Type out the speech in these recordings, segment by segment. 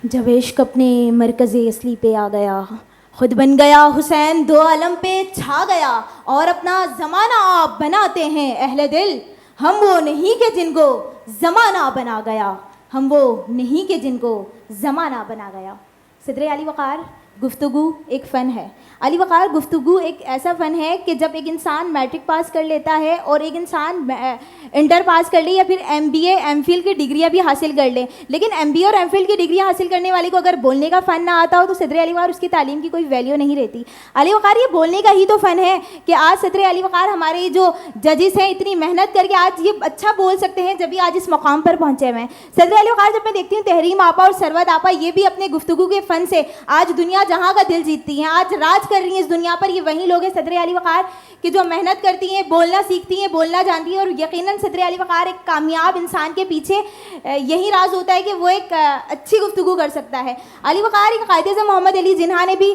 جب عشق اپنے مرکز اصلی پہ آ گیا، خود بن گیا حسین، دو عالم پہ چھا گیا، اور اپنا زمانہ آپ بناتے ہیں اہل دل، ہم وہ نہیں کہ جن کو زمانہ بنا گیا، ہم وہ نہیں کہ جن کو زمانہ بنا گیا۔ صدر علی وقار، گفتگو ایک فن ہے۔ علی وقار، گفتگو ایک ایسا فن ہے کہ جب ایک انسان میٹرک پاس کر لیتا ہے اور ایک انسان انٹر پاس کر لے یا پھر M B A MPhil کی ڈگریاں بھی حاصل کر لے، لیکن ایم بی اے اور ایم فل کی ڈگریاں حاصل کرنے والے کو اگر بولنے کا فن نہ آتا ہو تو صدر علی وقار اس کی تعلیم کی کوئی ویلیو نہیں رہتی۔ علی وقار یہ بولنے کا ہی تو فن ہے کہ آج صدر علی وقار ہمارے جو ججز ہیں اتنی محنت کر کے آج یہ اچھا بول سکتے ہیں، جب بھی آج اس مقام پر پہنچے ہوئے ہیں۔ صدر علی وقار، جب میں دیکھتی ہوں تحریم آپا اور سروت آپا، یہ بھی اپنے گفتگو کے فن سے آج دنیا جہاں کا دل جیتتی ہیں، آج راج کر رہی ہیں اس دنیا پر۔ یہ وہی لوگ ہیں صدر علی وقار کہ جو محنت کرتی ہیں، بولنا سیکھتی ہیں، بولنا جانتی ہیں، اور یقیناً صدر علی وقار ایک کامیاب انسان کے پیچھے یہی راز ہوتا ہے کہ وہ ایک اچھی گفتگو کر سکتا ہے۔ علی وقار ایک قائد اعظم محمد علی جناح نے بھی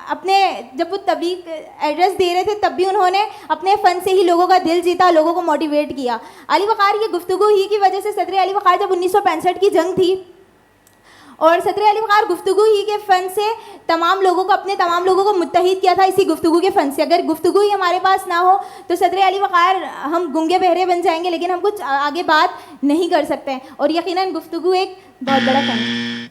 اپنے جب وہ تبلیغ ایڈریس دے رہے تھے تب بھی انہوں نے اپنے فن سے ہی لوگوں کا دل جیتا، لوگوں کو موٹیویٹ کیا۔ علی وقار یہ گفتگو ہی کی وجہ سے صدر علی وقار جب 1965 کی جنگ تھی اور صدر علی وقار گفتگو ہی کے فن سے تمام لوگوں کو متحد کیا تھا، اسی گفتگو کے فن سے۔ اگر گفتگو ہی ہمارے پاس نہ ہو تو صدر علی وقار ہم گنگے بہرے بن جائیں گے، لیکن ہم کچھ آگے بات نہیں کر سکتے، اور یقیناً گفتگو ایک بہت بڑا فن ہے۔